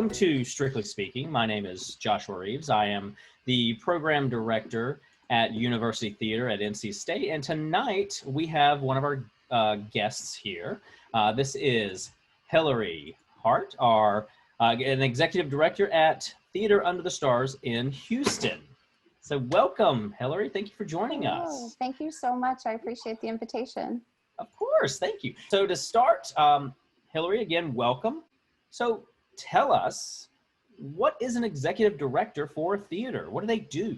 Welcome to Strictly Speaking. My name is Joshua Reaves. I am the program director at University Theater at NC State, and tonight we have one of our guests here. This is HILARY HART, an executive director at Theater Under the Stars in Houston. So welcome, HILARY. Thank you for joining us. Thank you so much. I appreciate the invitation. Of course, thank you. So to start, HILARY, again, welcome. So tell us, what is an executive director for a theater? What do they do?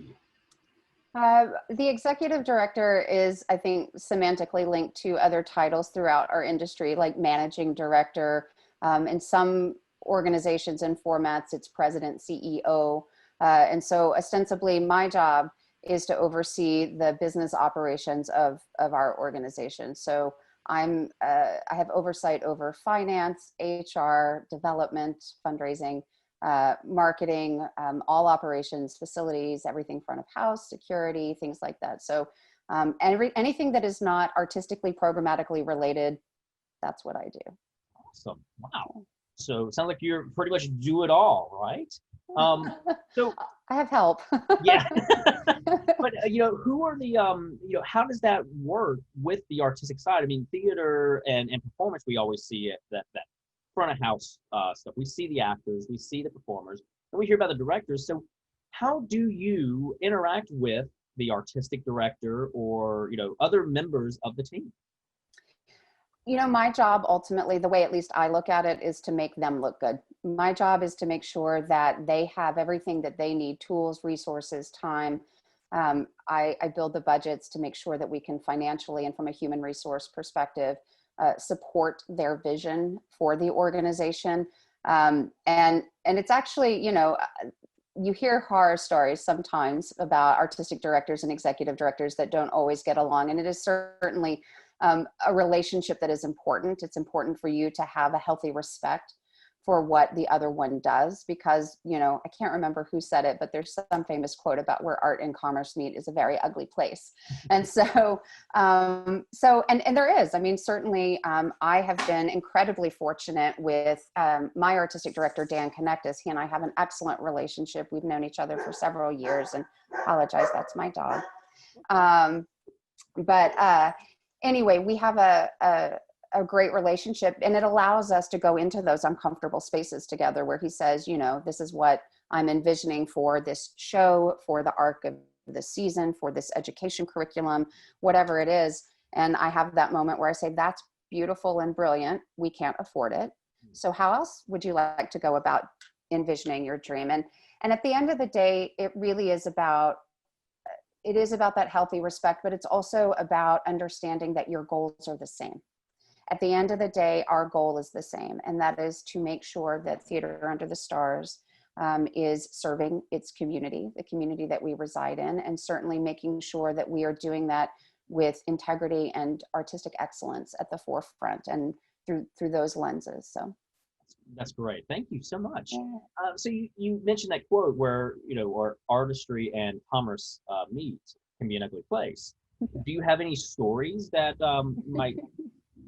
The executive director is, I think, semantically linked to other titles throughout our industry, like managing director. In some organizations and formats, it's president, CEO. And so ostensibly my job is to oversee the business operations of our organization. So I have oversight over finance, HR, development, fundraising, marketing, all operations, facilities, everything front of house, security, things like that. So anything that is not artistically, programmatically related, that's what I do. Awesome. Wow. So it sounds like you're pretty much do it all, right? So I have help. Yeah. But who are the how does that work with the artistic side? I mean, theater and performance, we always see it, that front of house stuff. We see the actors, we see the performers, and we hear about the directors. So how do you interact with the artistic director or other members of the team? My job ultimately, the way at least I look at it, is to make them look good. My job is to make sure that they have everything that they need: tools, resources, time. I build the budgets to make sure that we can financially and from a human resource perspective support their vision for the organization. And it's actually, you hear horror stories sometimes about artistic directors and executive directors that don't always get along. And it is certainly a relationship that is important. It's important for you to have a healthy respect for what the other one does, because, I can't remember who said it, but there's some famous quote about where art and commerce meet is a very ugly place. And so, and there is, certainly I have been incredibly fortunate with my artistic director, Dan Connectus. He and I have an excellent relationship. We've known each other for several years, and apologize, that's my dog. Anyway, we have a great relationship, and it allows us to go into those uncomfortable spaces together where he says, this is what I'm envisioning for this show, for the arc of the season, for this education curriculum, whatever it is. And I have that moment where I say, that's beautiful and brilliant. We can't afford it. So how else would you like to go about envisioning your dream? And at the end of the day, it really is about that healthy respect, but it's also about understanding that your goals are the same. At the end of the day, our goal is the same, and that is to make sure that Theater Under the Stars is serving its community, the community that we reside in, and certainly making sure that we are doing that with integrity and artistic excellence at the forefront and through those lenses. So that's great. Thank you so much. Yeah. So you mentioned that quote where, or artistry and commerce meet can be an ugly place. Do you have any stories that might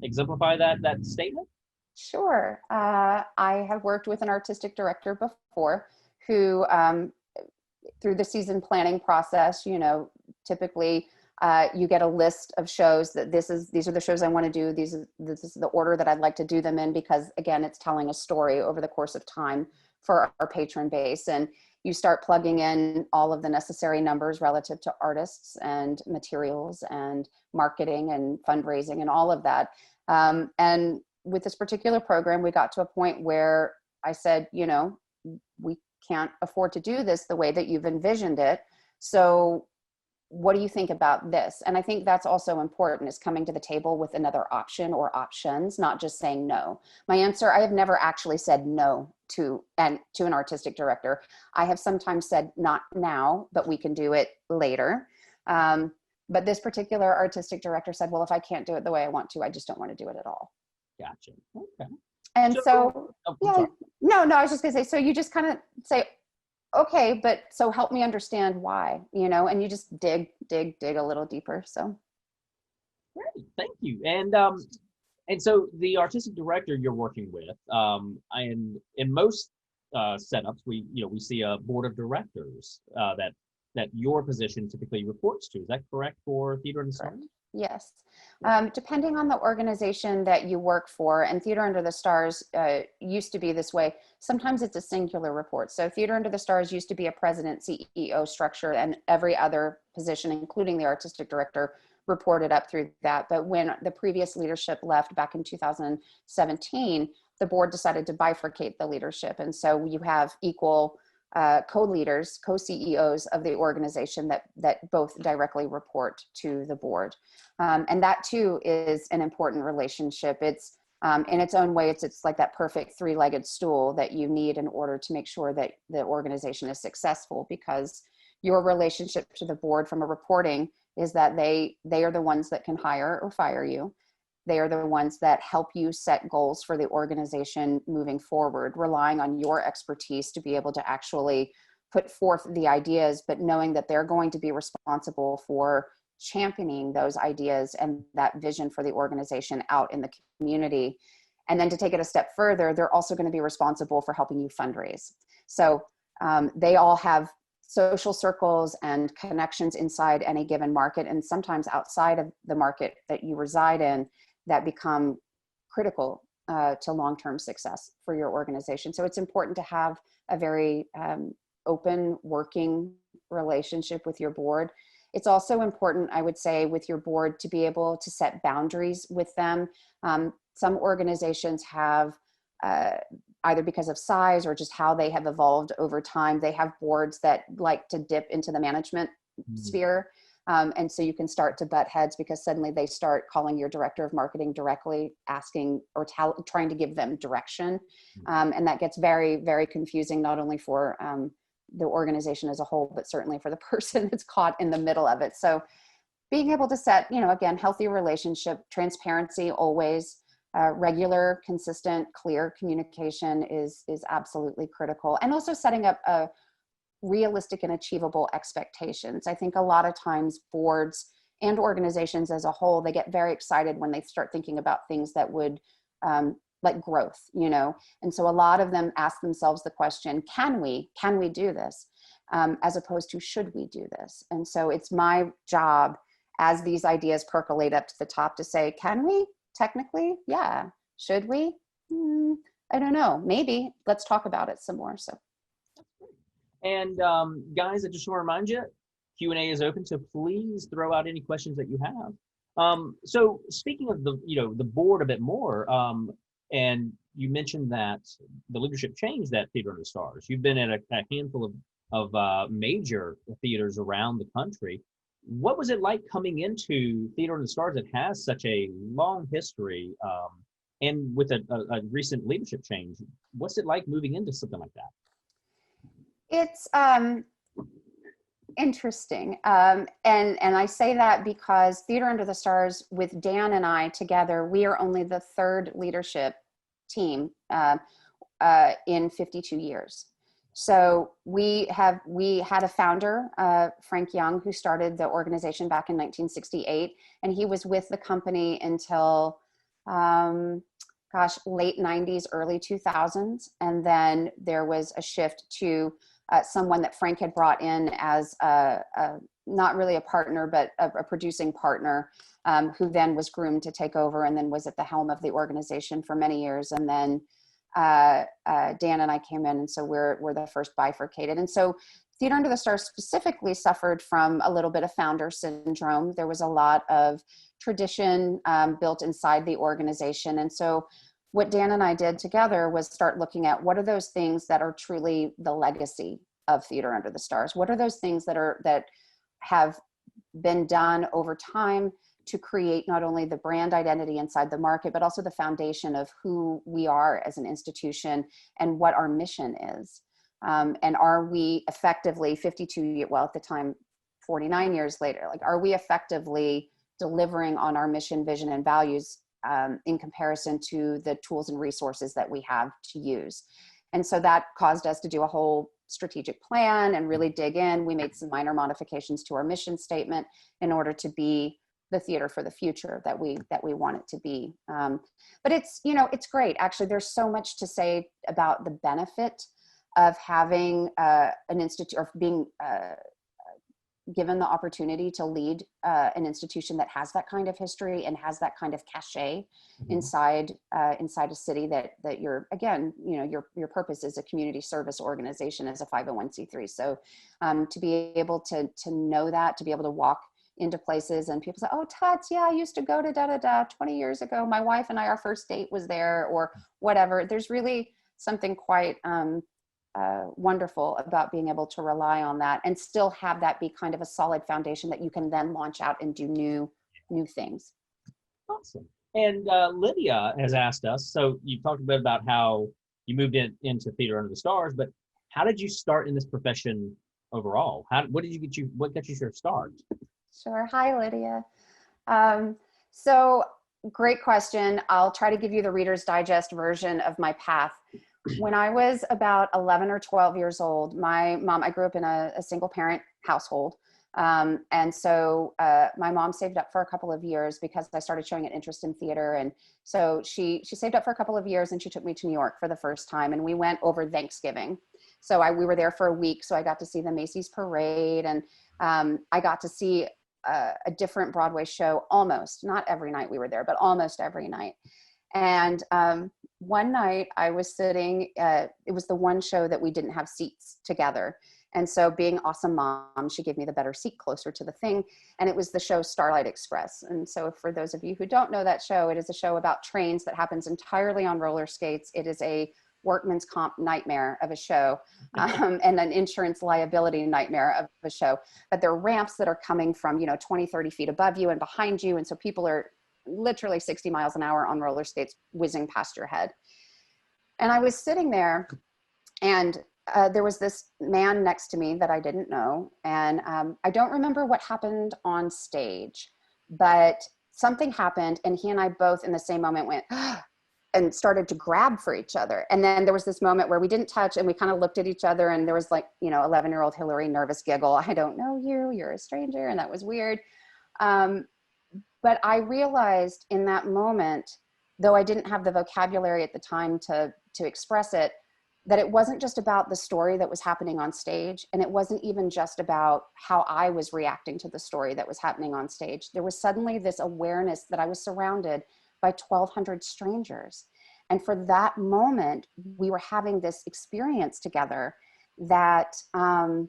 exemplify that statement? Sure. I have worked with an artistic director before who, through the season planning process, typically you get a list of shows that these are the shows I want to do. This is the order that I'd like to do them in, because again, it's telling a story over the course of time for our patron base. And you start plugging in all of the necessary numbers relative to artists and materials and marketing and fundraising and all of that. And with this particular program, we got to a point where I said, we can't afford to do this the way that you've envisioned it. So what do you think about this? And I think that's also important, is coming to the table with another option or options, not just saying no. My answer, I have never actually said no to an artistic director. I have sometimes said, not now, but we can do it later. But this particular artistic director said, well, if I can't do it the way I want to, I just don't want to do it at all. Gotcha. Okay. And I was just gonna say, so you just kind of say, okay, but so help me understand why, and you just dig a little deeper. So. Great, thank you. And so the artistic director you're working with, and in most setups, we see a board of directors that your position typically reports to. Is that correct for Theater Under the Stars? Yes. Depending on the organization that you work for, and Theater Under the Stars used to be this way, sometimes it's a singular report. So Theater Under the Stars used to be a president CEO structure, and every other position, including the artistic director, reported up through that. But when the previous leadership left back in 2017, the board decided to bifurcate the leadership. And so you have equal co-leaders, co-CEOs of the organization that both directly report to the board. And that too is an important relationship. It's in its own way, it's like that perfect three-legged stool that you need in order to make sure that the organization is successful, because your relationship to the board from a reporting is that they are the ones that can hire or fire you. They are the ones that help you set goals for the organization moving forward, relying on your expertise to be able to actually put forth the ideas, but knowing that they're going to be responsible for championing those ideas and that vision for the organization out in the community. And then to take it a step further, they're also going to be responsible for helping you fundraise. So they all have social circles and connections inside any given market, and sometimes outside of the market that you reside in, that become critical to long-term success for your organization. So it's important to have a very open working relationship with your board. It's also important, I would say, with your board to be able to set boundaries with them. Some organizations have, either because of size or just how they have evolved over time, they have boards that like to dip into the management sphere. And so you can start to butt heads because suddenly they start calling your director of marketing directly, asking or trying to give them direction. And that gets very, very confusing, not only for the organization as a whole, but certainly for the person that's caught in the middle of it. So being able to set, again, healthy relationship, transparency always, regular, consistent, clear communication is absolutely critical. And also setting up a realistic and achievable expectations. I think a lot of times boards and organizations as a whole, they get very excited when they start thinking about things that would like growth, and so a lot of them ask themselves the question, can we do this, as opposed to should we do this? And so it's my job as these ideas percolate up to the top to say, can we? Technically, yeah. Should we? I don't know. Maybe. Let's talk about it some more. So. And guys, I just want to remind you, Q&A is open, so please throw out any questions that you have. So speaking of the board a bit more, and you mentioned that the leadership changed at Theater Under the Stars. You've been at a handful of major theaters around the country. What was it like coming into Theater Under the Stars that has such a long history, and with a recent leadership change? What's it like moving into something like that? It's interesting. And I say that because Theater Under the Stars with Dan and I together, we are only the third leadership team in 52 years. So we had a founder, Frank Young, who started the organization back in 1968, and he was with the company until, late 90s, early 2000s. And then there was a shift to someone that Frank had brought in as not really a partner, but a producing partner, who then was groomed to take over and then was at the helm of the organization for many years. And then Dan and I came in, and so we're the first bifurcated. And so Theater Under the Stars specifically suffered from a little bit of founder syndrome. There was a lot of tradition built inside the organization. And so what Dan and I did together was start looking at what are those things that are truly the legacy of Theater Under the Stars? What are those things that have been done over time to create not only the brand identity inside the market, but also the foundation of who we are as an institution and what our mission is. And are we effectively 52 years, well, at the time, 49 years later, like, are we effectively delivering on our mission, vision, and values in comparison to the tools and resources that we have to use? And so that caused us to do a whole strategic plan and really dig in. We made some minor modifications to our mission statement in order to be the theater for the future that we want it to be. But it's great. Actually, there's so much to say about the benefit of having an institute, or being given the opportunity to lead an institution that has that kind of history and has that kind of cachet inside a city that you're, again, you know, your purpose is a community service organization as a 501c3. So to be able to know that, to be able to walk into places and people say, oh, Tuts, yeah, I used to go to da da da 20 years ago. My wife and I, our first date was there, or whatever. There's really something quite wonderful about being able to rely on that and still have that be kind of a solid foundation that you can then launch out and do new things. Awesome. And Lydia has asked us, so you talked a bit about how you moved into Theater Under the Stars, but how did you start in this profession overall? What got you your start? Sure. Hi, Lydia. So great question. I'll try to give you the Reader's Digest version of my path. When I was about 11 or 12 years old, my mom, I grew up in a single parent household. And so my mom saved up for a couple of years because I started showing an interest in theater. And so she saved up for a couple of years and she took me to New York for the first time. And we went over Thanksgiving. So we were there for a week. So I got to see the Macy's parade, and I got to see a different Broadway show almost, not every night we were there, but almost every night. And one night I was sitting, it was the one show that we didn't have seats together. And so being awesome mom, she gave me the better seat closer to the thing. And it was the show Starlight Express. And so for those of you who don't know that show, it is a show about trains that happens entirely on roller skates. It is a workman's comp nightmare of a show, and an insurance liability nightmare of a show. But there are ramps that are coming from, 20, 30 feet above you and behind you. And so people are literally 60 miles an hour on roller skates whizzing past your head. And I was sitting there, and there was this man next to me that I didn't know. And I don't remember what happened on stage, but something happened, and he and I both in the same moment went, and started to grab for each other. And then there was this moment where we didn't touch, and we kind of looked at each other, and there was 11-year-old Hillary nervous giggle. I don't know you, you're a stranger. And that was weird. But I realized in that moment, though I didn't have the vocabulary at the time to express it, that it wasn't just about the story that was happening on stage. And it wasn't even just about how I was reacting to the story that was happening on stage. There was suddenly this awareness that I was surrounded by 1,200 strangers. And for that moment, we were having this experience together that I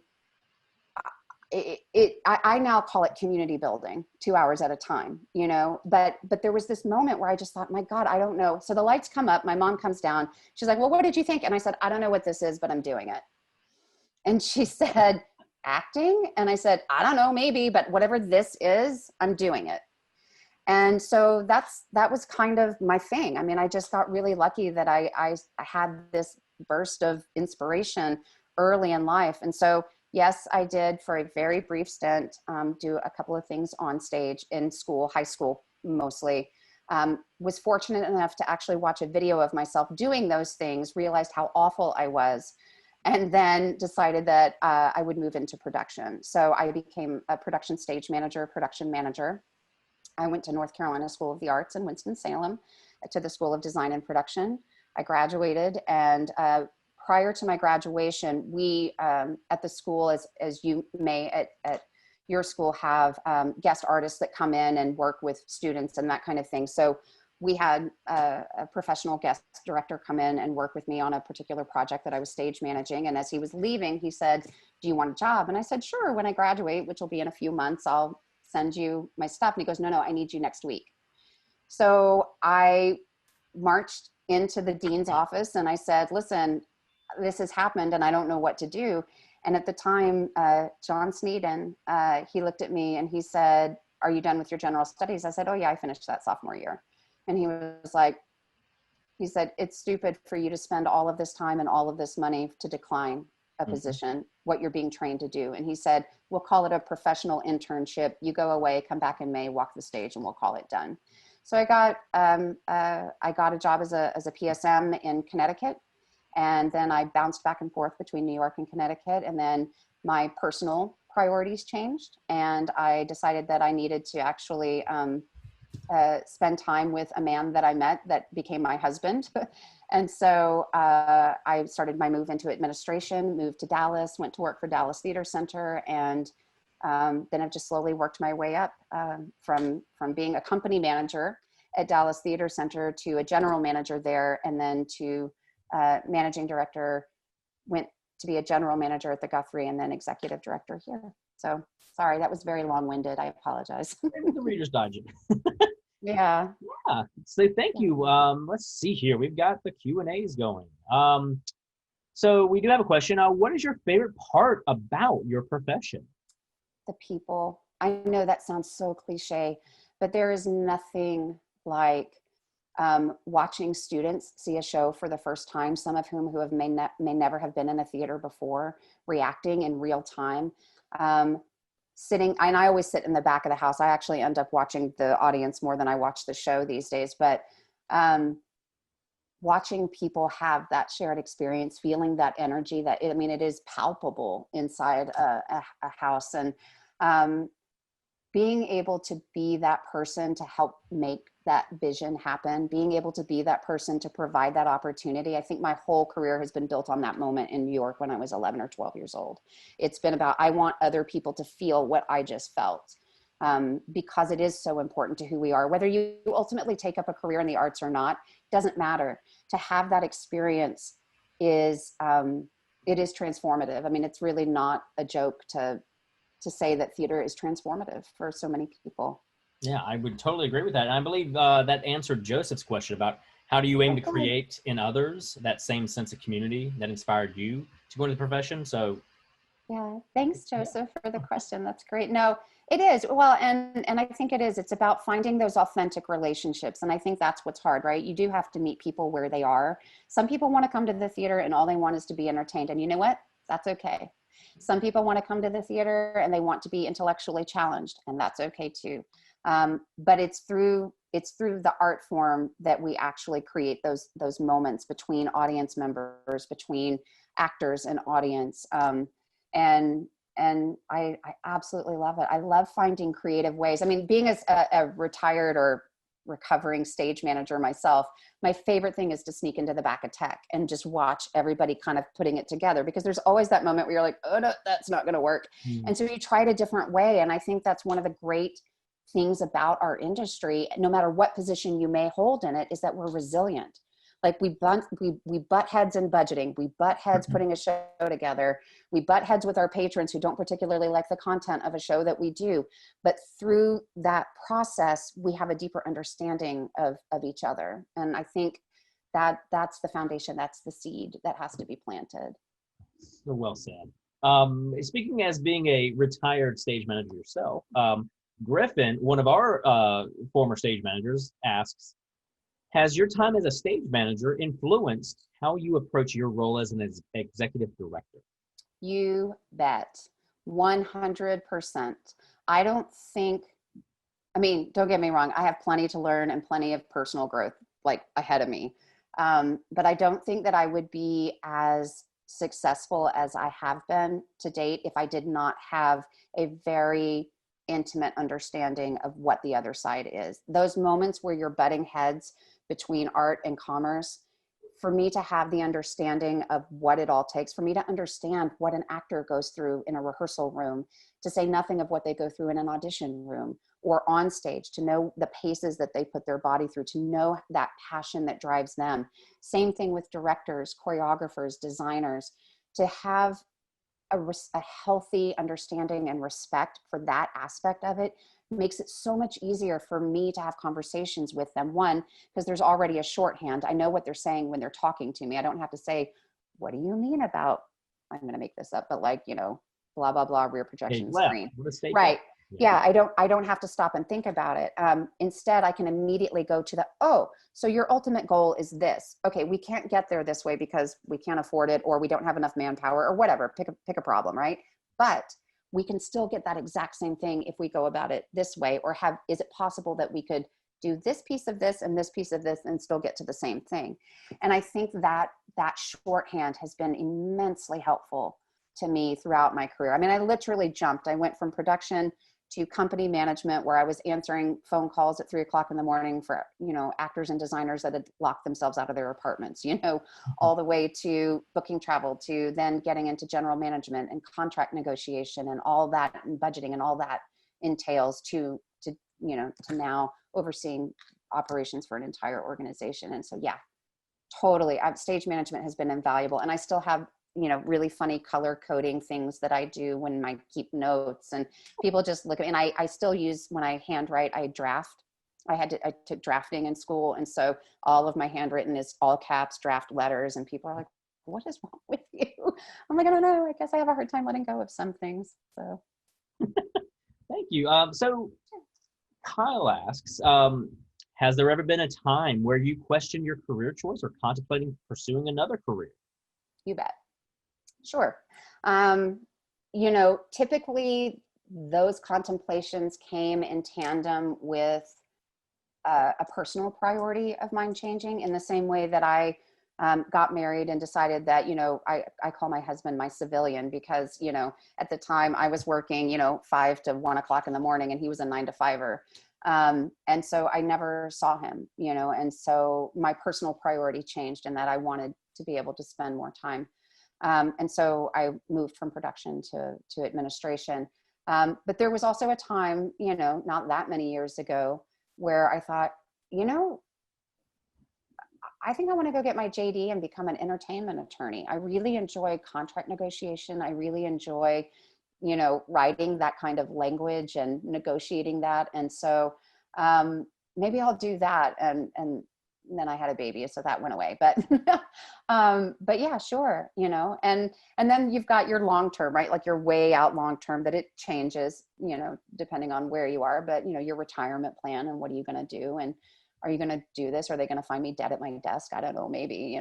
now call it community building, 2 hours at a time, but there was this moment where I just thought, my God, I don't know. So the lights come up, my mom comes down. She's like, well, what did you think? And I said, I don't know what this is, but I'm doing it. And she said, acting? And I said, I don't know, maybe, but whatever this is, I'm doing it. And so that was kind of my thing. I mean, I just got really lucky that I had this burst of inspiration early in life. And so, yes, I did for a very brief stint, do a couple of things on stage in school, high school mostly. Was fortunate enough to actually watch a video of myself doing those things, realized how awful I was, and then decided that I would move into production. So I became a production stage manager, production manager. I went to North Carolina School of the Arts in Winston-Salem, to the School of Design and Production. I graduated, and prior to my graduation, we at the school, as you may at your school have guest artists that come in and work with students and that kind of thing. So we had a professional guest director come in and work with me on a particular project that I was stage managing. And as he was leaving, he said, do you want a job? And I said, sure, when I graduate, which will be in a few months, I'll send you my stuff. And he goes, no, I need you next week. So I marched into the dean's office and I said, listen, this has happened and I don't know what to do. And at the time, John Sneeden, he looked at me and he said, are you done with your general studies? I said, oh yeah, I finished that sophomore year. And he was like, he said, it's stupid for you to spend all of this time and all of this money to decline a position, what you're being trained to do. And he said, we'll call it a professional internship. You go away, come back in May, walk the stage, and we'll call it done. So I got a job as a PSM in Connecticut. And then I bounced back and forth between New York and Connecticut. And then my personal priorities changed. And I decided that I needed to actually spend time with a man that I met that became my husband. And so I started my move into administration, moved to Dallas, went to work for Dallas Theater Center, and then I've just slowly worked my way up from being a company manager at Dallas Theater Center to a general manager there, and then to managing director, went to be a general manager at the Guthrie, and then executive director here. So sorry, that was very long-winded. I apologize. The Reader's Digest. Yeah. Yeah. So thank you. Let's see here. We've got the Q&As going. So we do have a question. What is your favorite part about your profession? The people. I know that sounds so cliche, but there is nothing like watching students see a show for the first time, some of whom may never have been in a theater before, reacting in real time. Sitting, and I always sit in the back of the house. I actually end up watching the audience more than I watch the show these days, but watching people have that shared experience, feeling that energy, it is palpable inside a house, and being able to be that person to help make that vision happen, being able to be that person to provide that opportunity. I think my whole career has been built on that moment in New York when I was 11 or 12 years old. It's been about, I want other people to feel what I just felt, because it is so important to who we are. Whether you ultimately take up a career in the arts or not, doesn't matter. To have that experience is, it is transformative. I mean, it's really not a joke to say that theater is transformative for so many people. Yeah, I would totally agree with that. And I believe that answered Joseph's question about how do you aim to create in others that same sense of community that inspired you to go into the profession. So yeah, thanks, Joseph, for the question. That's great. No, it is. Well, and I think it is. It's about finding those authentic relationships. And I think that's what's hard, right? You do have to meet people where they are. Some people want to come to the theater and all they want is to be entertained. And you know what? That's okay. Some people want to come to the theater and they want to be intellectually challenged, and that's okay too. But it's through the art form that we actually create those moments between audience members, between actors and audience. And I absolutely love it. I love finding creative ways. I mean, being a retired or recovering stage manager myself, my favorite thing is to sneak into the back of tech and just watch everybody kind of putting it together, because there's always that moment where you're like, oh no, that's not going to work. And so you try it a different way. And I think that's one of the great things about our industry, no matter what position you may hold in it, is that we're resilient. Like we butt heads in budgeting, we butt heads putting a show together, we butt heads with our patrons who don't particularly like the content of a show that we do. But through that process, we have a deeper understanding of each other. And I think that's the foundation, that's the seed that has to be planted. So well said. Speaking as being a retired stage manager yourself, Griffin, one of our former stage managers, asks, has your time as a stage manager influenced how you approach your role as an executive director? You bet. 100%. I don't think, I mean, don't get me wrong, I have plenty to learn and plenty of personal growth like ahead of me. But I don't think that I would be as successful as I have been to date if I did not have a very intimate understanding of what the other side is. Those moments where you're butting heads between art and commerce, for me to have the understanding of what it all takes, for me to understand what an actor goes through in a rehearsal room, to say nothing of what they go through in an audition room or on stage, to know the paces that they put their body through, to know that passion that drives them. Same thing with directors, choreographers, designers, to have a healthy understanding and respect for that aspect of it makes it so much easier for me to have conversations with them. One, because there's already a shorthand. I know what they're saying when they're talking to me. I don't have to say, what do you mean about, I'm going to make this up, but like, you know, blah, blah, blah, rear projection screen. Right. Yeah, I don't have to stop and think about it. Instead, I can immediately go to so your ultimate goal is this. Okay, we can't get there this way because we can't afford it, or we don't have enough manpower, or whatever, pick a problem, right? But we can still get that exact same thing if we go about it this way, or is it possible that we could do this piece of this and this piece of this and still get to the same thing? And I think that shorthand has been immensely helpful to me throughout my career. I mean, I literally jumped. I went from production to company management, where I was answering phone calls at 3 o'clock in the morning for, actors and designers that had locked themselves out of their apartments, all the way to booking travel, to then getting into general management and contract negotiation and all that, and budgeting and all that entails, to now overseeing operations for an entire organization. And so, yeah, totally. Stage management has been invaluable. And I still have, really funny color coding things that I do when I keep notes, and people just look at me. And I still use, when I handwrite, I draft. I took drafting in school. And so all of my handwritten is all caps draft letters, and people are like, what is wrong with you? I'm like, I don't know. I guess I have a hard time letting go of some things. So. Thank you. So Kyle asks, has there ever been a time where you questioned your career choice or contemplating pursuing another career? You bet. Sure. Typically those contemplations came in tandem with a personal priority of mine changing, in the same way that I got married and decided that, I call my husband my civilian, because, at the time I was working, 5 to 1 o'clock in the morning, and he was a 9 to 5-er. And so I never saw him, and so my personal priority changed, in that I wanted to be able to spend more time. And so I moved from production to administration. But there was also a time, not that many years ago, where I thought, I think I want to go get my JD and become an entertainment attorney. I really enjoy contract negotiation. I really enjoy, writing that kind of language and negotiating that. And so maybe I'll do that. And then I had a baby, so that went away. But yeah, sure. And then you've got your long-term, right? Like your way out long-term, that it changes, depending on where you are, but your retirement plan, and what are you going to do? And are you going to do this? Are they going to find me dead at my desk? I don't know, maybe,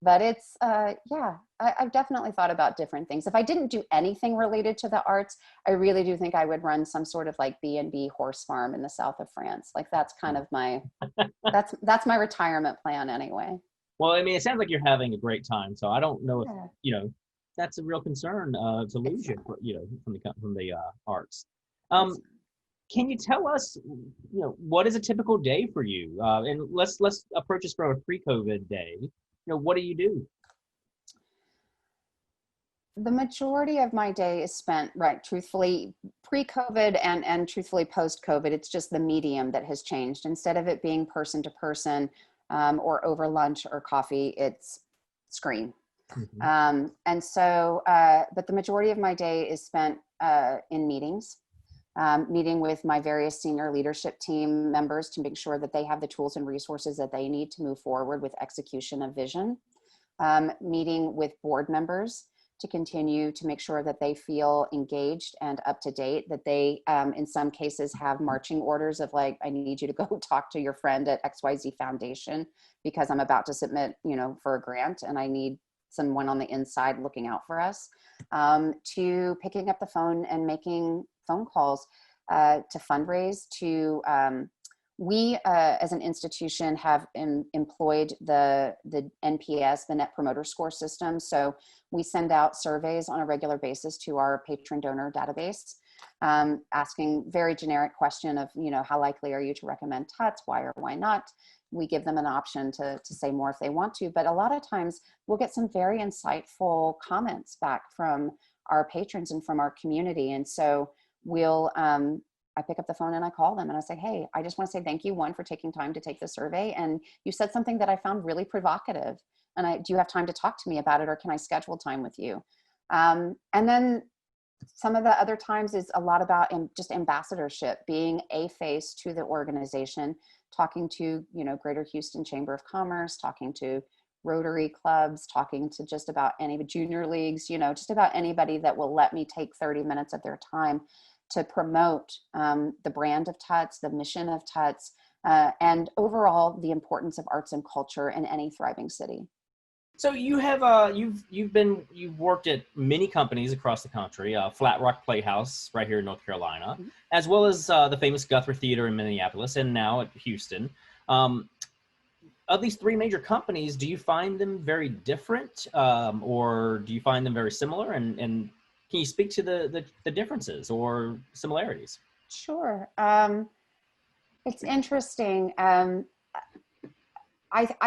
but it's, yeah, I've definitely thought about different things. If I didn't do anything related to the arts, I really do think I would run some sort of like B&B horse farm in the south of France. Like that's kind of my, that's my retirement plan anyway. Well, I mean, it sounds like you're having a great time. So I don't know if, that's a real concern to lose you, from the arts. Can you tell us, what is a typical day for you? And let's approach this from a pre-COVID day. What do you do? The majority of my day is spent, right, truthfully, pre-COVID and truthfully post-COVID. It's just the medium that has changed. Instead of it being person to person or over lunch or coffee, it's screen. Mm-hmm. And so, but the majority of my day is spent in meetings. Meeting with my various senior leadership team members to make sure that they have the tools and resources that they need to move forward with execution of vision. Meeting with board members to continue to make sure that they feel engaged and up to date, that they, in some cases, have marching orders of like, I need you to go talk to your friend at XYZ Foundation because I'm about to submit, for a grant and I need someone on the inside looking out for us, to picking up the phone and making phone calls to fundraise, to we as an institution have employed the NPS, the Net Promoter Score system. So we send out surveys on a regular basis to our patron donor database, asking very generic question of, how likely are you to recommend TUTS? Why or why not? We give them an option to say more if they want to, but a lot of times we'll get some very insightful comments back from our patrons and from our community. And so we'll, I pick up the phone and I call them and I say, hey, I just want to say thank you, one, for taking time to take the survey. And you said something that I found really provocative. And do you have time to talk to me about it, or can I schedule time with you? And then some of the other times is a lot about just ambassadorship, being a face to the organization, talking to, Greater Houston Chamber of Commerce, talking to Rotary clubs, talking to just about any junior leagues, just about anybody that will let me take 30 minutes of their time to promote the brand of TUTS, the mission of TUTS, and overall the importance of arts and culture in any thriving city. So you have you've worked at many companies across the country, Flat Rock Playhouse right here in North Carolina, mm-hmm. as well as the famous Guthrie Theater in Minneapolis, and now at Houston. Of these three major companies, do you find them very different, or do you find them very similar? And Can you speak to the differences or similarities? Sure. It's interesting. I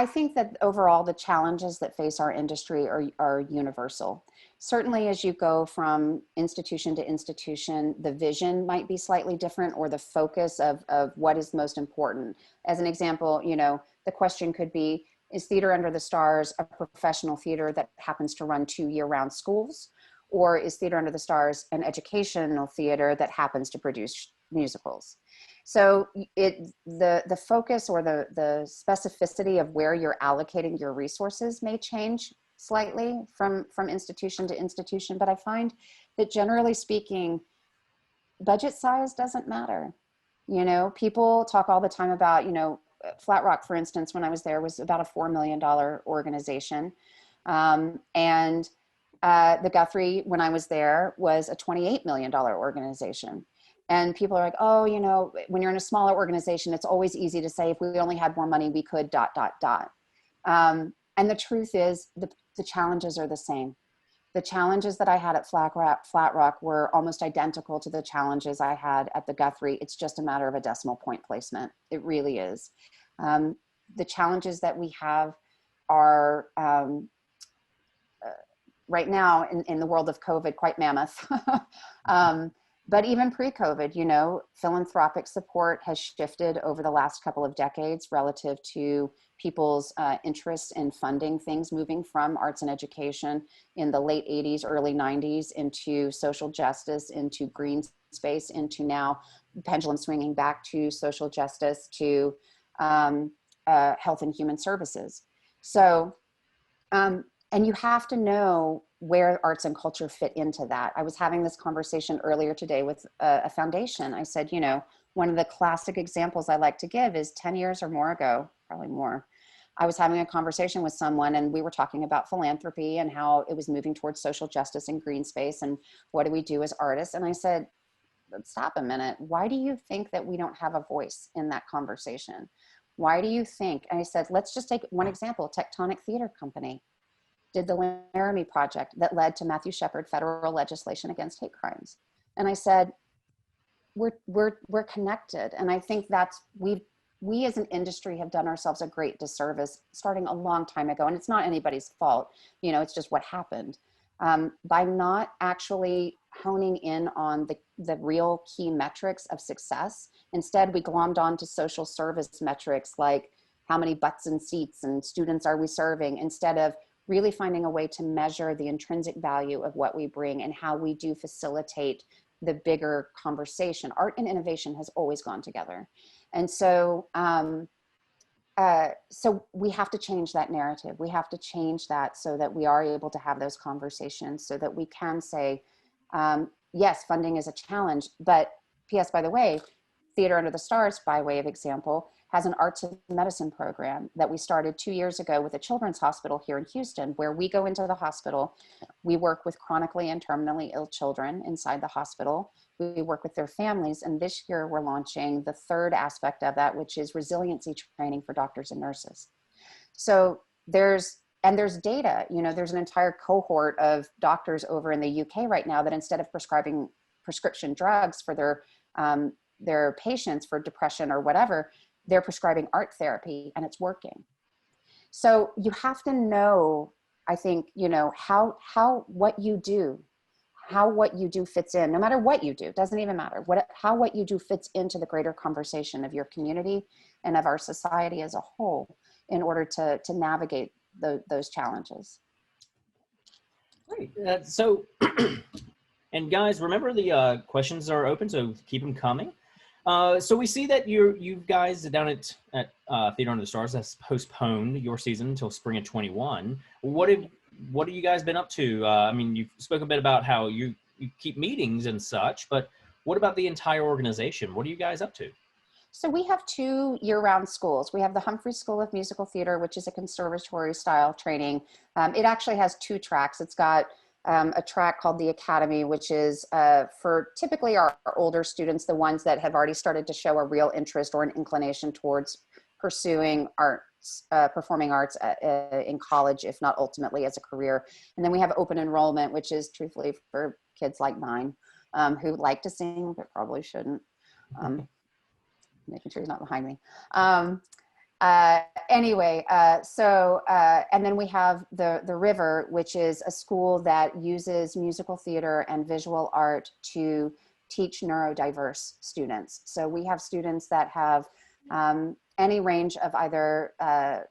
think that overall the challenges that face our industry are universal. Certainly as you go from institution to institution, the vision might be slightly different, or the focus of what is most important. As an example, you know, the question could be, is Theater Under the Stars a professional theater that happens to run 2 year-round schools? Or is Theater Under the Stars an educational theater that happens to produce musicals? So the focus or the specificity of where you're allocating your resources may change slightly from institution to institution, but I find that generally speaking, budget size doesn't matter. You know, people talk all the time about, you know, Flat Rock, for instance, when I was there, was about a $4 million organization. And the Guthrie, when I was there, was a $28 million organization. And people are like, oh, you know, when you're in a smaller organization, it's always easy to say, if we only had more money, we could ... And the truth is, the challenges are the same. The challenges that I had at Flat Rock were almost identical to the challenges I had at the Guthrie. It's just a matter of a decimal point placement. It really is. The challenges that we have are, right now in the world of COVID, quite mammoth. But even pre-COVID, you know, philanthropic support has shifted over the last couple of decades relative to people's interest in funding things, moving from arts and education in the late 80s, early 90s into social justice, into green space, into now pendulum swinging back to social justice, to health and human services. So, and you have to know where arts and culture fit into that. I was having this conversation earlier today with a foundation. I said, you know, one of the classic examples I like to give is 10 years or more ago, probably more, I was having a conversation with someone and we were talking about philanthropy and how it was moving towards social justice and green space and what do we do as artists? And I said, let's stop a minute. Why do you think that we don't have a voice in that conversation? Why do you think? And I said, let's just take one example, Tectonic Theater Company did the Laramie Project that led to Matthew Shepard federal legislation against hate crimes. And I said, we're connected. And I think that's, we as an industry have done ourselves a great disservice starting a long time ago. And it's not anybody's fault, you know, it's just what happened. By not actually honing in on the real key metrics of success. Instead, we glommed on to social service metrics like how many butts and seats and students are we serving, instead of really finding a way to measure the intrinsic value of what we bring and how we do facilitate the bigger conversation. Art and innovation has always gone together. And so, so we have to change that narrative. We have to change that so that we are able to have those conversations, so that we can say, yes, funding is a challenge, but P.S. by the way, Theater Under the Stars, by way of example, has an arts and medicine program that we started 2 years ago with a children's hospital here in Houston, where we go into the hospital, we work with chronically and terminally ill children inside the hospital, we work with their families, and this year we're launching the third aspect of that, which is resiliency training for doctors and nurses. So there's data, you know, there's an entire cohort of doctors over in the UK right now that instead of prescribing prescription drugs for their patients for depression or whatever, they're prescribing art therapy and it's working. So you have to know, I think, you know, how what you do fits in, no matter what you do, doesn't even matter, how what you do fits into the greater conversation of your community and of our society as a whole in order to navigate those challenges. Great. And guys, remember the questions are open, so keep them coming. So we see that you guys down at Theater Under the Stars has postponed your season until spring of 21. What have you guys been up to? I mean, you spoke a bit about how you keep meetings and such, but what about the entire organization? What are you guys up to? So we have 2 year-round schools. We have the Humphrey School of Musical Theater, which is a conservatory style training. It actually has 2 tracks. It's got a track called the Academy, which is for typically our older students, the ones that have already started to show a real interest or an inclination towards pursuing arts, performing arts in college, if not ultimately as a career. And then we have open enrollment, which is truthfully for kids like mine who like to sing but probably shouldn't. Making sure he's not behind me. Anyway, and then we have the River, which is a school that uses musical theater and visual art to teach neurodiverse students. So we have students that have any range of either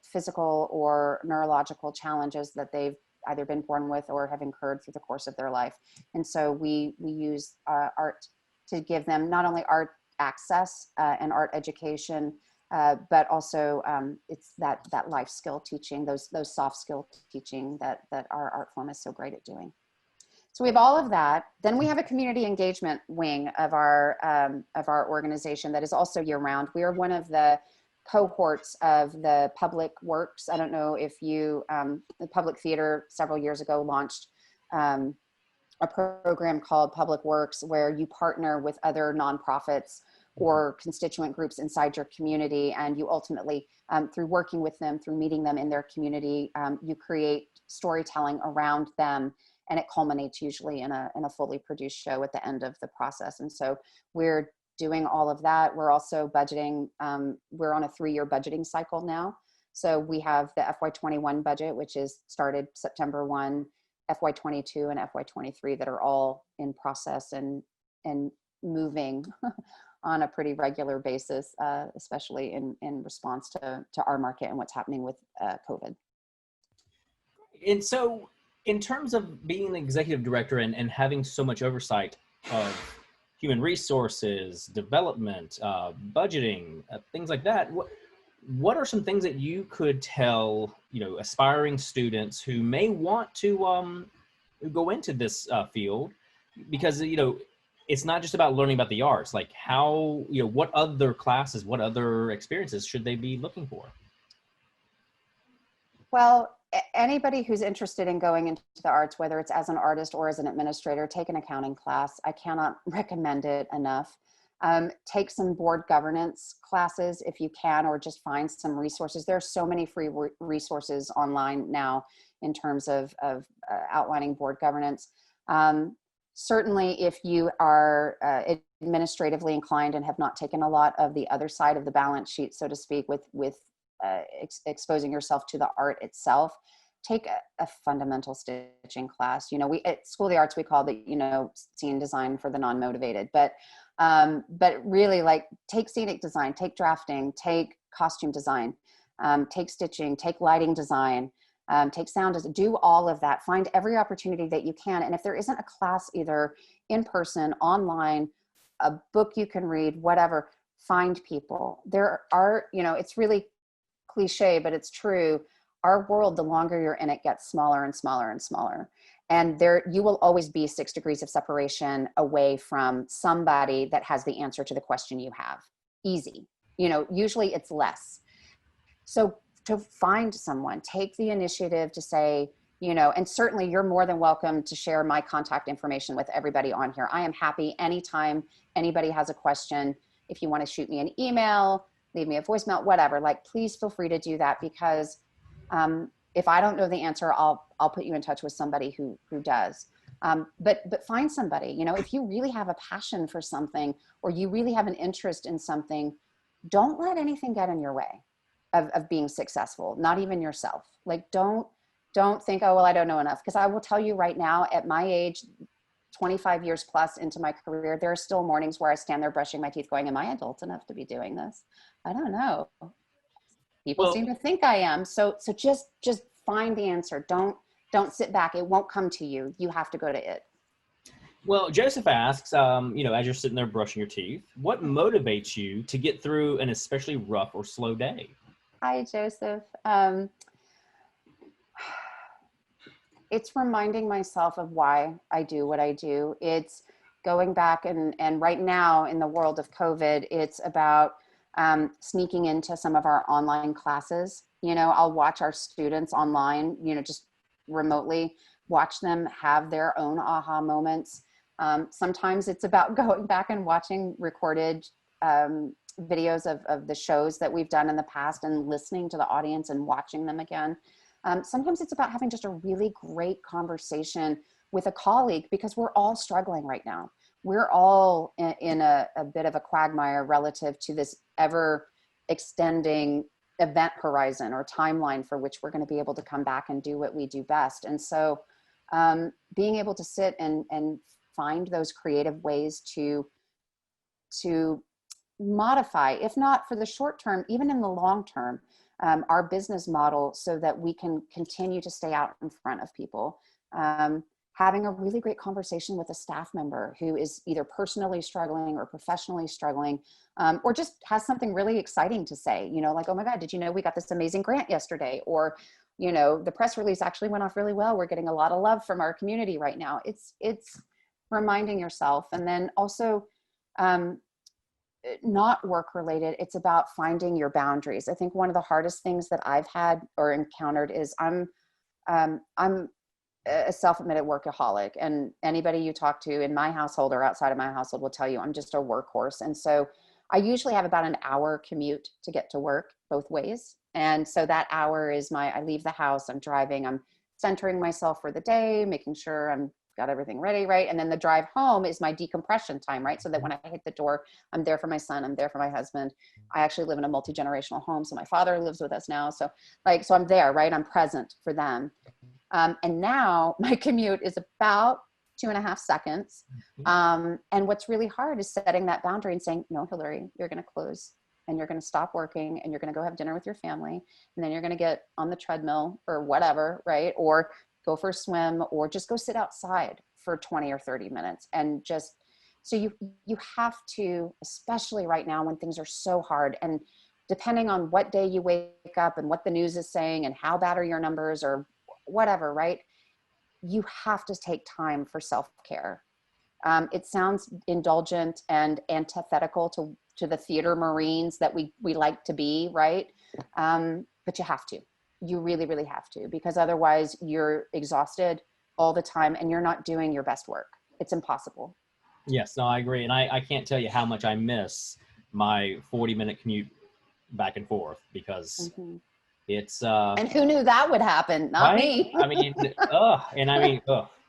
physical or neurological challenges that they've either been born with or have incurred through the course of their life. And so we use art to give them not only art access and art education, but also it's that life skill teaching, those soft skill teaching that our art form is so great at doing. So we have all of that. Then we have a community engagement wing of our organization that is also year round. We are one of the cohorts of the Public Works. I don't know if you, the Public Theater several years ago launched a program called Public Works, where you partner with other nonprofits or constituent groups inside your community, and you ultimately, through working with them, through meeting them in their community, you create storytelling around them, and it culminates usually in a fully produced show at the end of the process. And so we're doing all of that. We're also budgeting, we're on a 3-year budgeting cycle now. So we have the FY21 budget, which is started September 1, FY22 and FY23 that are all in process and moving on a pretty regular basis, especially in response to our market and what's happening with COVID. And so in terms of being the executive director and having so much oversight of human resources, development, budgeting, things like that, what are some things that you could tell, aspiring students who may want to go into this field? Because, it's not just about learning about the arts, like how, what other classes, what other experiences should they be looking for? Well, anybody who's interested in going into the arts, whether it's as an artist or as an administrator, take an accounting class. I cannot recommend it enough. Take some board governance classes if you can, or just find some resources. There are so many free resources online now in terms of outlining board governance. Certainly, if you are administratively inclined and have not taken a lot of the other side of the balance sheet, so to speak, with exposing yourself to the art itself, take a fundamental stitching class. We at School of the Arts, we call it, scene design for the non-motivated, but really, like, take scenic design, take drafting, take costume design, take stitching, take lighting design, take sound design, do all of that. Find every opportunity that you can. And if there isn't a class either in person, online, a book you can read, whatever, find people. There are, it's really cliche, but it's true. Our world, the longer you're in it, gets smaller and smaller and smaller. And you will always be 6 degrees of separation away from somebody that has the answer to the question you have. Easy. Usually it's less. So to find someone, take the initiative to say, and certainly you're more than welcome to share my contact information with everybody on here. I am happy anytime anybody has a question. If you want to shoot me an email, leave me a voicemail, whatever, please feel free to do that, because if I don't know the answer, I'll put you in touch with somebody who does. But find somebody, if you really have a passion for something, or you really have an interest in something, don't let anything get in your way of being successful, not even yourself. Don't think, oh, well, I don't know enough. Because I will tell you right now, at my age, 25 years plus into my career, there are still mornings where I stand there brushing my teeth going, am I adult enough to be doing this? I don't know. People seem to think I am. So just find the answer. Don't sit back. It won't come to you. You have to go to it. Well, Joseph asks, as you're sitting there brushing your teeth, what motivates you to get through an especially rough or slow day? Hi, Joseph. It's reminding myself of why I do what I do. It's going back and right now in the world of COVID, it's about sneaking into some of our online classes. I'll watch our students online, just remotely watch them have their own aha moments. Sometimes it's about going back and watching recorded videos of the shows that we've done in the past and listening to the audience and watching them again. Sometimes it's about having just a really great conversation with a colleague, because we're all struggling right now. We're all in a bit of a quagmire relative to this ever extending event horizon or timeline for which we're going to be able to come back and do what we do best. And so being able to sit and find those creative ways to modify, if not for the short term, even in the long term, our business model, so that we can continue to stay out in front of people. Having a really great conversation with a staff member who is either personally struggling or professionally struggling, or just has something really exciting to say, you know, like, oh my God, did you know we got this amazing grant yesterday? Or, you know, the press release actually went off really well. We're getting a lot of love from our community right now. It's reminding yourself. And then also, not work related, it's about finding your boundaries. I think one of the hardest things that I've had or encountered is I'm a self-admitted workaholic, and anybody you talk to in my household or outside of my household will tell you I'm just a workhorse. And so I usually have about an hour commute to get to work both ways. And so that hour is I leave the house, I'm driving, I'm centering myself for the day, making sure I'm got everything ready, right? And then the drive home is my decompression time, right? So that when I hit the door, I'm there for my son, I'm there for my husband. I actually live in a multi-generational home. So my father lives with us now. So I'm there, right? I'm present for them. And now my commute is about 2.5 seconds. And what's really hard is setting that boundary and saying, no, Hilary, you're going to close and you're going to stop working and you're going to go have dinner with your family. And then you're going to get on the treadmill or whatever, right? Or go for a swim, or just go sit outside for 20 or 30 minutes. And just, so you have to, especially right now when things are so hard, and depending on what day you wake up and what the news is saying and how bad are your numbers or whatever, right? You have to take time for self-care. It sounds indulgent and antithetical to the theater Marines that we like to be, right? But you have to. You really, really have to, because otherwise you're exhausted all the time and you're not doing your best work. It's impossible. Yes, no, I agree. And I can't tell you how much I miss my 40-minute commute back and forth, because it's and who knew that would happen? Not right? me. I mean,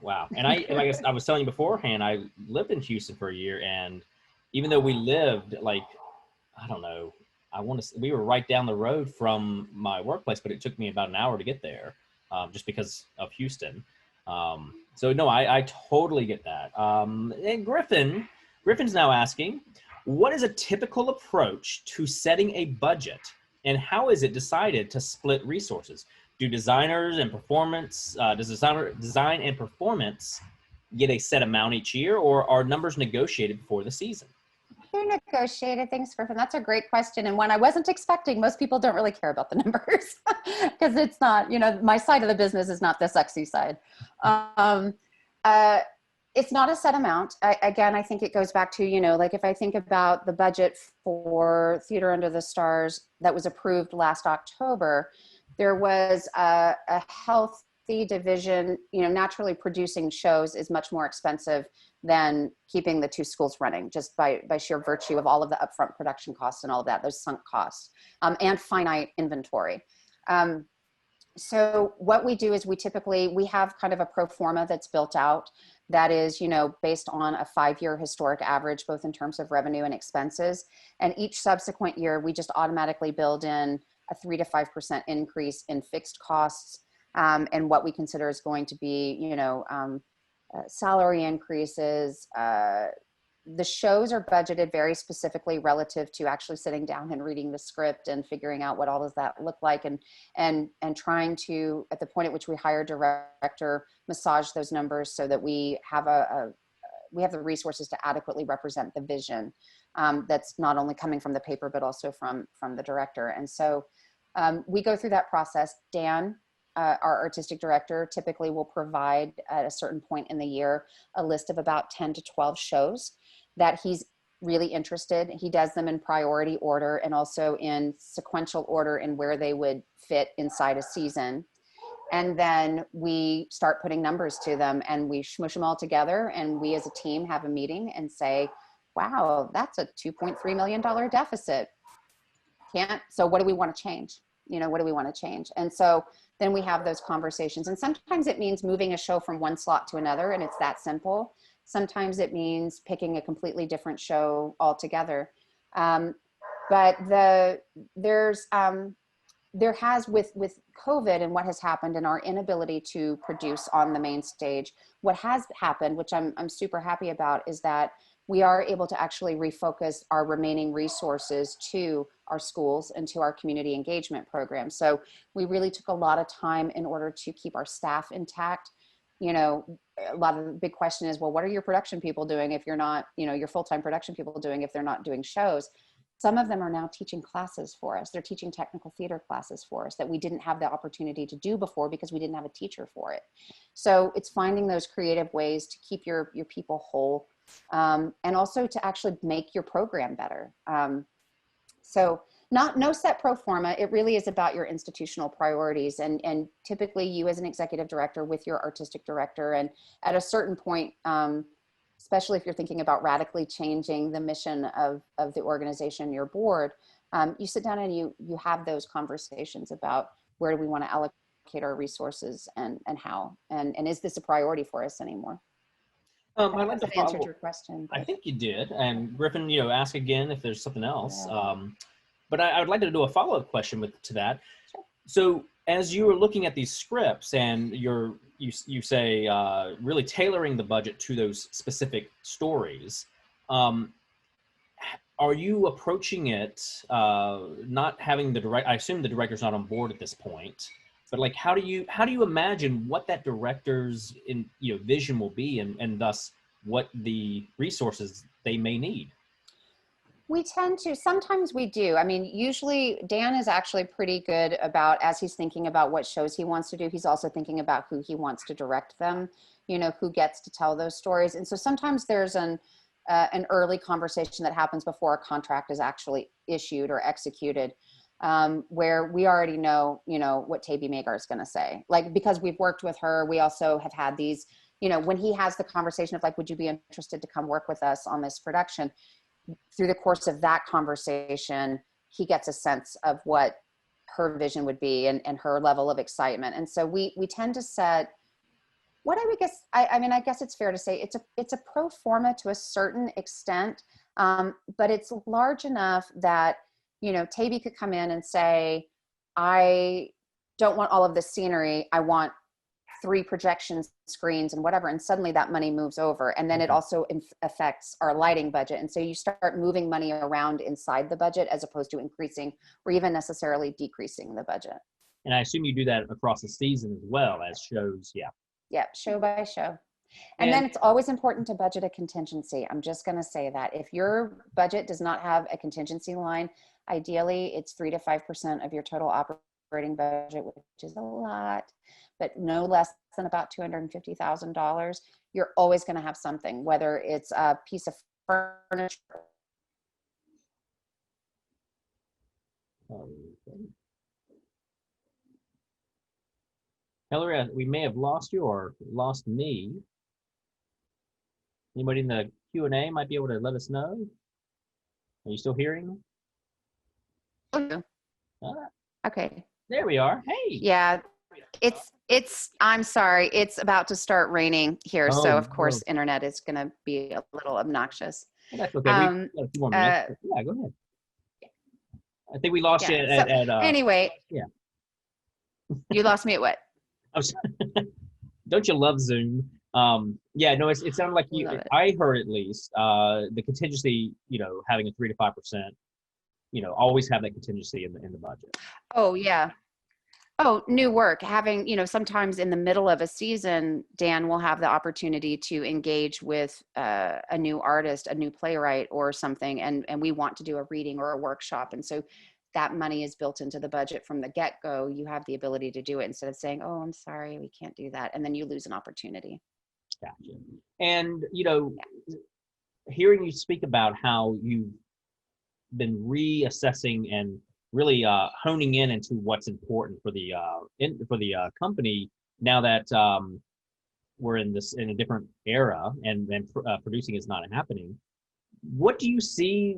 wow. And like I was telling you beforehand, I lived in Houston for a year, and even though we lived like, I don't know, we were right down the road from my workplace, but it took me about an hour to get there, just because of Houston. So no, I totally get that. And Griffin's now asking, what is a typical approach to setting a budget, and how is it decided to split resources? Do designers and performance, does design and performance get a set amount each year, or are numbers negotiated before the season? They're negotiated. Thanks, Griffin. That's a great question, and one I wasn't expecting. Most people don't really care about the numbers because it's not, you know, my side of the business is not the sexy side. It's not a set amount. Again, I think it goes back to, you know, like if I think about the budget for Theater Under the Stars that was approved last October, there was a healthy division. You know, naturally producing shows is much more expensive than keeping the two schools running, just by sheer virtue of all of the upfront production costs and all of that, those sunk costs, and finite inventory. So what we do is we have kind of a pro forma that's built out that is, you know, based on a 5-year historic average, both in terms of revenue and expenses. And each subsequent year, we just automatically build in a 3 to 5% increase in fixed costs, and what we consider is going to be, you know, salary increases. The shows are budgeted very specifically relative to actually sitting down and reading the script and figuring out what all does that look like, and trying to, at the point at which we hire a director, massage those numbers so that we have we have the resources to adequately represent the vision that's not only coming from the paper but also from the director. And so we go through that process. Dan, our artistic director, typically will provide at a certain point in the year a list of about 10 to 12 shows that he's really interested. He does them in priority order and also in sequential order in where they would fit inside a season. And then we start putting numbers to them and we smush them all together. And we as a team have a meeting and say, wow, that's a $2.3 million deficit. So what do we want to change? You know, what do we want to change? And so then we have those conversations. And sometimes it means moving a show from one slot to another, and it's that simple. Sometimes it means picking a completely different show altogether. But there has, with COVID and what has happened and our inability to produce on the main stage, what has happened, which I'm super happy about, is that we are able to actually refocus our remaining resources to our schools and to our community engagement program. So we really took a lot of time in order to keep our staff intact. You know, a lot of the big question is, well, what are your production people doing if you're not, you know, your full-time production people doing if they're not doing shows? Some of them are now teaching classes for us. They're teaching technical theater classes for us that we didn't have the opportunity to do before because we didn't have a teacher for it. So it's finding those creative ways to keep your people whole, and also to actually make your program better. So no set pro forma. It really is about your institutional priorities, and typically you as an executive director with your artistic director, and at a certain point, especially if you're thinking about radically changing the mission of the organization, your board, you sit down and you have those conversations about where do we want to allocate our resources and how, and is this a priority for us anymore? I'd like to answered your question. I think you did. And Griffin, you know, ask again if there's something else. Yeah. But I would like to do a follow-up question to that. Sure. So as you were looking at these scripts and you say really tailoring the budget to those specific stories, are you approaching it not having I assume the director's not on board at this point, but like how do you imagine what that director's vision will be, and thus what the resources they may need? We tend to, sometimes we do. I mean, usually Dan is actually pretty good about, as he's thinking about what shows he wants to do, he's also thinking about who he wants to direct them, you know, who gets to tell those stories. And so sometimes there's an early conversation that happens before a contract is actually issued or executed, where we already know, you know, what Taby Magar is going to say. Like, because we've worked with her, we also have had these, you know, when he has the conversation of like, would you be interested to come work with us on this production? Through the course of that conversation, he gets a sense of what her vision would be and her level of excitement. And so we tend to set what I would guess, I mean, I guess it's fair to say it's a pro forma to a certain extent, but it's large enough that, you know, Taby could come in and say, I don't want all of this scenery. I want 3 projection screens and whatever, and suddenly that money moves over, and then it also affects our lighting budget, and so you start moving money around inside the budget as opposed to increasing or even necessarily decreasing the budget. And I assume you do that across the season as well as shows. Yeah, show by show. And then it's always important to budget a contingency. I'm just going to say that if your budget does not have a contingency line, ideally it's 3 to 5% of your total operating budget, which is a lot, but no less than about $250,000. You're always going to have something, whether it's a piece of furniture. Hillary, we may have lost you or lost me. Anybody in the Q&A might be able to let us know? Are you still hearing me? Okay. There we are. Hey. Yeah. I'm sorry. It's about to start raining here. So of course, internet is going to be a little obnoxious. Well, that's okay. We got a few more minutes. Yeah, go ahead. I think we lost you at anyway. Yeah. You lost me at what? Don't you love Zoom? Yeah, no, it sounded like you, I heard at least, the contingency, you know, having a 3 to 5%, you know, always have that contingency in the budget. Oh, yeah. Oh, new work. Having, you know, sometimes in the middle of a season, Dan will have the opportunity to engage with a new artist, a new playwright or something, and we want to do a reading or a workshop. And so that money is built into the budget from the get-go. You have the ability to do it instead of saying, oh, I'm sorry, we can't do that. And then you lose an opportunity. Gotcha. And, you know, hearing you speak about how you've been reassessing and really honing in into what's important for the company now that we're in a different era and producing is not happening. What do you see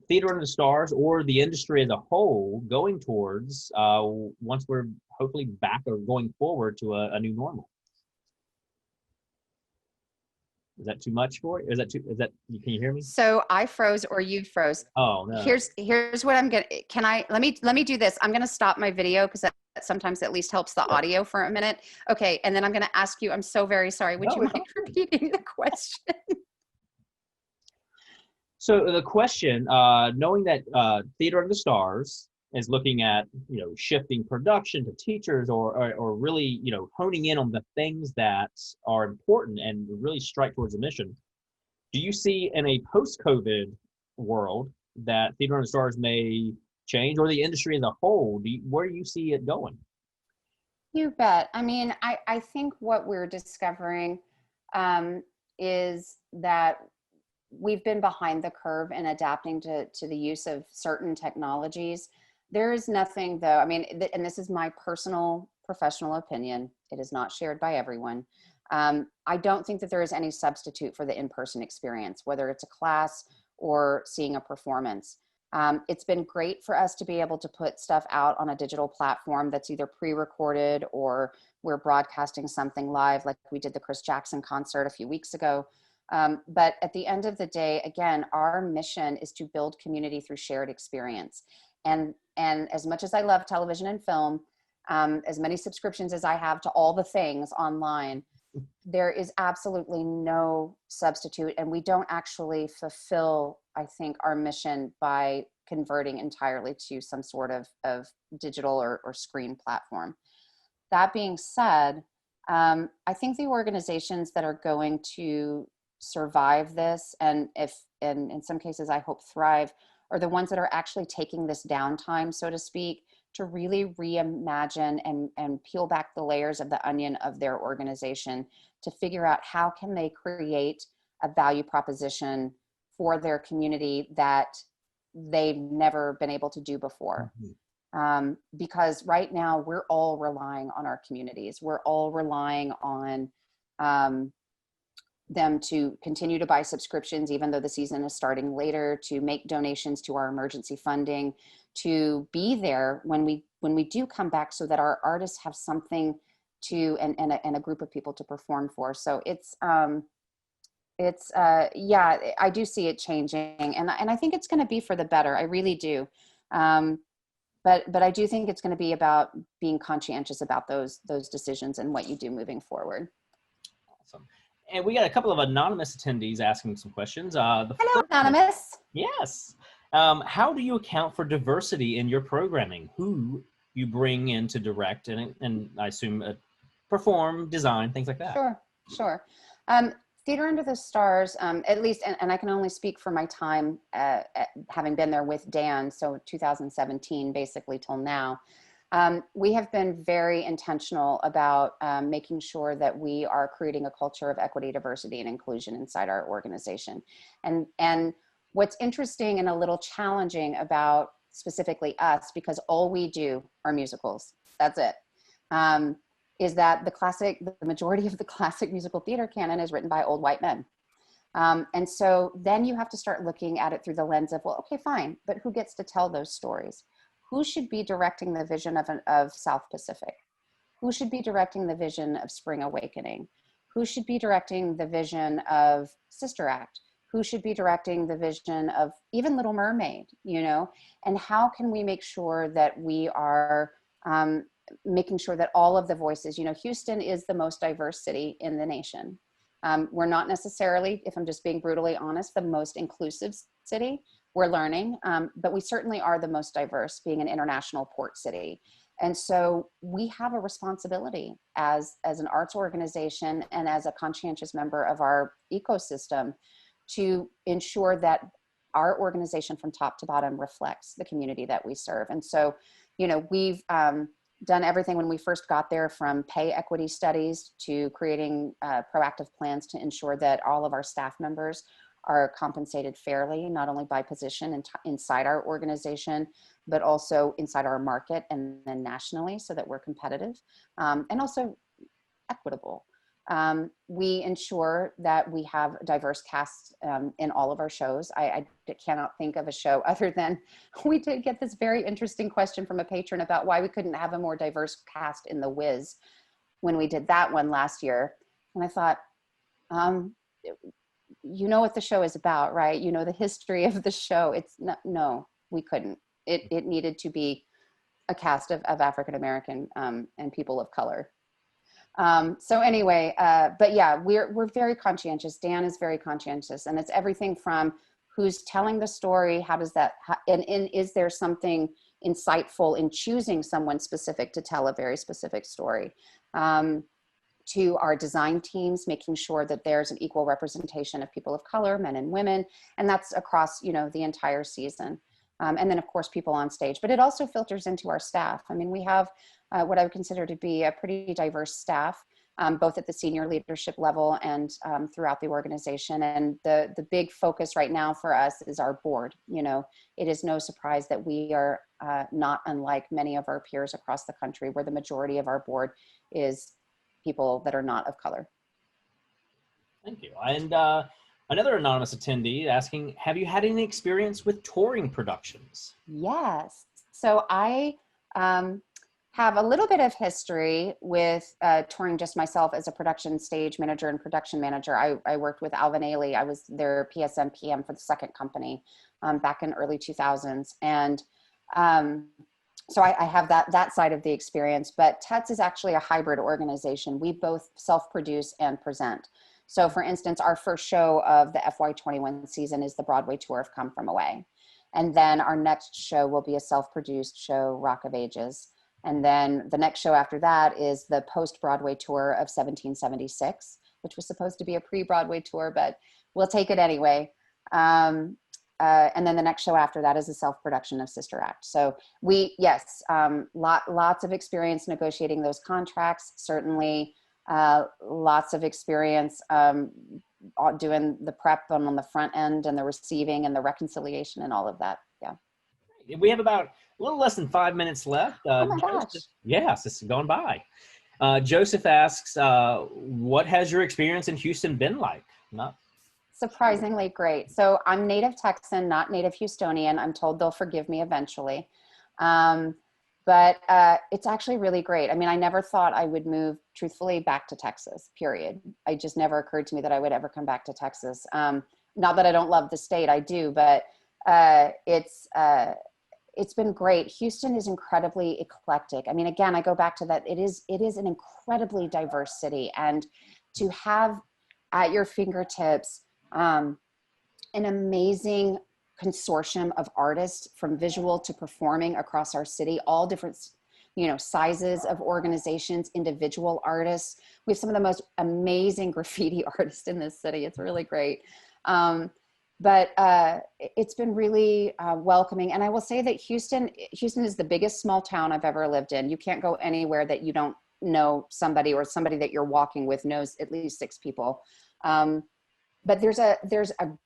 Theater Under the Stars or the industry as a whole going towards once we're hopefully back or going forward to a new normal? Is that too much for you? Is that can you hear me? So I froze or you froze. Oh, no. Here's what I'm gonna, let me do this. I'm gonna stop my video because that sometimes at least helps the audio for a minute. Okay, and then I'm gonna ask you, I'm so very sorry, would you mind repeating the question? So the question, knowing that Theater Under the Stars is looking at, shifting production to teachers or really, honing in on the things that are important and really strike towards a mission. Do you see in a post-COVID world that Theater Under the Stars may change, or the industry as a whole? Where do you see it going? You bet. I mean, I think what we're discovering is that we've been behind the curve in adapting to the use of certain technologies. There is nothing, though, I mean, and this is my personal professional opinion, it is not shared by everyone. I don't think that there is any substitute for the in-person experience, whether it's a class or seeing a performance. It's been great for us to be able to put stuff out on a digital platform that's either pre-recorded or we're broadcasting something live, like we did the Chris Jackson concert a few weeks ago. But at the end of the day, again, our mission is to build community through shared experience. And as much as I love television and film, as many subscriptions as I have to all the things online, there is absolutely no substitute. And we don't actually fulfill, I think, our mission by converting entirely to some sort of digital or screen platform. That being said, I think the organizations that are going to survive this, and in some cases I hope thrive, are the ones that are actually taking this downtime, so to speak, to really reimagine and peel back the layers of the onion of their organization to figure out how can they create a value proposition for their community that they've never been able to do before. Because right now we're all relying on our communities. We're all relying on them to continue to buy subscriptions, even though the season is starting later, to make donations to our emergency funding, to be there when we do come back, so that our artists have something to and a group of people to perform for. So yeah, I do see it changing, and I think it's going to be for the better. I really do. But I do think it's going to be about being conscientious about those decisions and what you do moving forward. Awesome. And we got a couple of anonymous attendees asking some questions. Hello, anonymous. Yes. How do you account for diversity in your programming? Who you bring in to direct and I assume perform, design, things like that? Sure. Theater Under the Stars, at least, and I can only speak for my time having been there with Dan, so 2017 basically till now. We have been very intentional about making sure that we are creating a culture of equity, diversity, and inclusion inside our organization. And what's interesting and a little challenging about specifically us, because all we do are musicals, that's it, is that the majority of the classic musical theater canon is written by old white men. And so then you have to start looking at it through the lens of, well, okay, fine, but who gets to tell those stories? Who should be directing the vision of South Pacific? Who should be directing the vision of Spring Awakening? Who should be directing the vision of Sister Act? Who should be directing the vision of even Little Mermaid, And how can we make sure that we are making sure that all of the voices, Houston is the most diverse city in the nation. We're not necessarily, if I'm just being brutally honest, the most inclusive city. We're learning, but we certainly are the most diverse, being an international port city. And so we have a responsibility as an arts organization and as a conscientious member of our ecosystem to ensure that our organization from top to bottom reflects the community that we serve. And so, we've done everything when we first got there, from pay equity studies to creating proactive plans to ensure that all of our staff members are compensated fairly, not only by position inside our organization, but also inside our market and then nationally, so that we're competitive and also equitable. We ensure that we have a diverse cast in all of our shows. I cannot think of a show other than we did get this very interesting question from a patron about why we couldn't have a more diverse cast in The Wiz when we did that one last year. And I thought, you know what the show is about, right? You know the history of the show. It's not, no, we couldn't. It needed to be a cast of African-American and people of color. So anyway, but yeah, we're very conscientious. Dan is very conscientious, and it's everything from who's telling the story, how does that, and is there something insightful in choosing someone specific to tell a very specific story, to our design teams, making sure that there's an equal representation of people of color, men and women, and that's across, you know, the entire season. And then of course people on stage, but it also filters into our staff. I mean, we have what I would consider to be a pretty diverse staff, both at the senior leadership level and throughout the organization. And the big focus right now for us is our board. You know, it is no surprise that we are not unlike many of our peers across the country, where the majority of our board is people that are not of color. Thank you. And another anonymous attendee asking, have you had any experience with touring productions? Yes. So I have a little bit of history with touring just myself as a production stage manager and production manager. I worked with Alvin Ailey. I was their PSM PM for the second company back in early 2000s. And so I have that side of the experience, but TETS is actually a hybrid organization. We both self-produce and present. So for instance, our first show of the FY21 season is the Broadway tour of Come From Away. And then our next show will be a self-produced show, Rock of Ages. And then the next show after that is the post-Broadway tour of 1776, which was supposed to be a pre-Broadway tour, but we'll take it anyway. And then the next show after that is a self-production of Sister Act. So yes, lots of experience negotiating those contracts, certainly lots of experience doing the prep on the front end and the receiving and the reconciliation and all of that. Yeah. We have about a little less than 5 minutes left. Oh my gosh. Yes, it's going by. Joseph asks, what has your experience in Houston been like? Surprisingly great. So I'm native Texan, not native Houstonian. I'm told they'll forgive me eventually. But it's actually really great. I mean, I never thought I would move truthfully back to Texas, period. It just never occurred to me that I would ever come back to Texas. Not that I don't love the state, I do, but it's been great. Houston is incredibly eclectic. I mean, again, I go back to that. It is an incredibly diverse city, and to have at your fingertips an amazing consortium of artists from visual to performing across our city, all different, you know, sizes of organizations, individual artists. We have some of the most amazing graffiti artists in this city. It's really great. But it's been really welcoming. And I will say that Houston is the biggest small town I've ever lived in. You can't go anywhere that you don't know somebody, or somebody that you're walking with knows at least 6 people. But there's a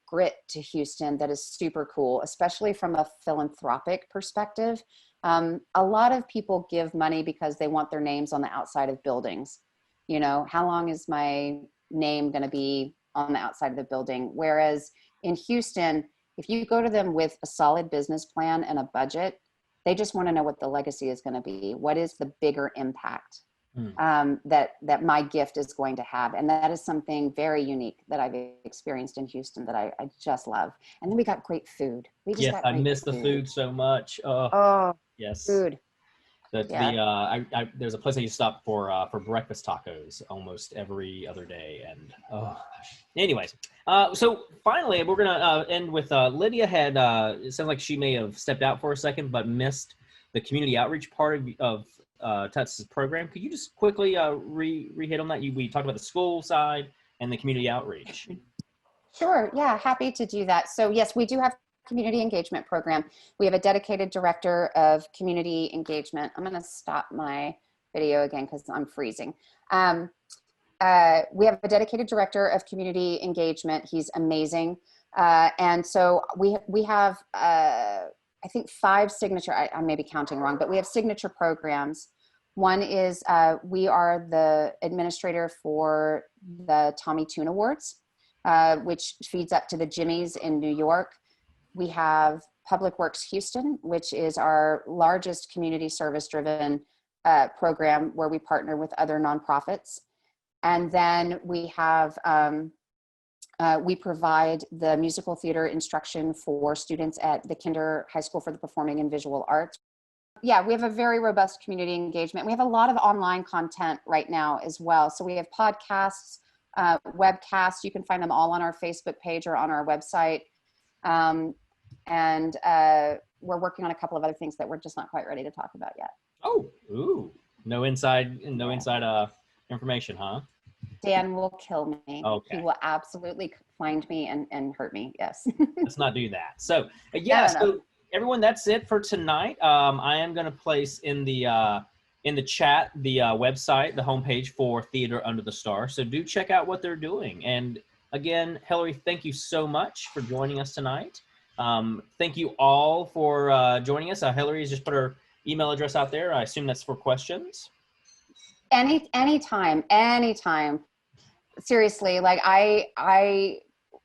grit to Houston that is super cool, especially from a philanthropic perspective. A lot of people give money because they want their names on the outside of buildings. You know, how long is my name going to be on the outside of the building? Whereas in Houston, if you go to them with a solid business plan and a budget, they just want to know what the legacy is going to be. What is the bigger impact that my gift is going to have? And that is something very unique that I've experienced in Houston that I just love. And then we got great food. I miss the food so much. Oh, yes. Food. There's a place I used to stop for breakfast tacos almost every other day, and anyways, so finally we're gonna end with Lydia had it sounds like she may have stepped out for a second but missed the community outreach part of TETS's program. Could you just quickly re-hit on that? We talked about the school side and the community outreach. Sure, yeah, happy to do that. So yes, we do have community engagement program. We have a dedicated director of community engagement. I'm going to stop my video again because I'm freezing. We have a dedicated director of community engagement. He's amazing. And so we have, I think 5 signature, I may be counting wrong, but we have signature programs. One is we are the administrator for the Tommy Tune Awards, which feeds up to the Jimmys in New York. We have Public Works Houston, which is our largest community service driven program where we partner with other nonprofits. And then we have, we provide the musical theater instruction for students at the Kinder High School for the Performing and Visual Arts. Yeah, we have a very robust community engagement. We have a lot of online content right now as well. So we have podcasts, webcasts. You can find them all on our Facebook page or on our website. And we're working on a couple of other things that we're just not quite ready to talk about yet. Oh, ooh, no inside information, huh? Dan will kill me. Okay. He will absolutely find me and hurt me. Yes. Let's not do that. So yeah, so everyone, that's it for tonight. I am going to place in the chat the website, the homepage for Theater Under the Stars. So do check out what they're doing. And again, Hilary, thank you so much for joining us tonight. Thank you all for joining us. Hilary has just put her email address out there. I assume that's for questions. Anytime. Seriously, like I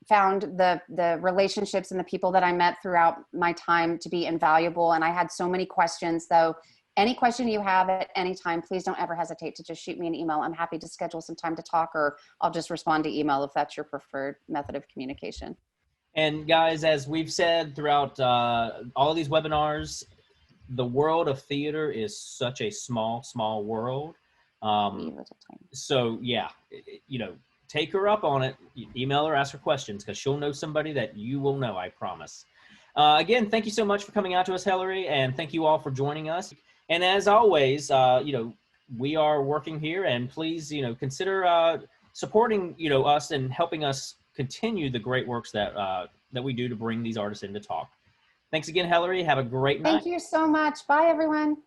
found the relationships and the people that I met throughout my time to be invaluable. And I had so many questions. So any question you have at any time, please don't ever hesitate to just shoot me an email. I'm happy to schedule some time to talk, or I'll just respond to email if that's your preferred method of communication. And guys, as we've said throughout all of these webinars, the world of theater is such a small world. So yeah, you know, take her up on it, email her, ask her questions, because she'll know somebody that you will know, I promise. Again, thank you so much for coming out to us, Hilary, and thank you all for joining us. And as always, you know, we are working here, and please, you know, consider supporting, you know, us and helping us continue the great works that that we do to bring these artists in to talk. Thanks again, Hilary. Have a great night. Thank you so much. Bye, everyone.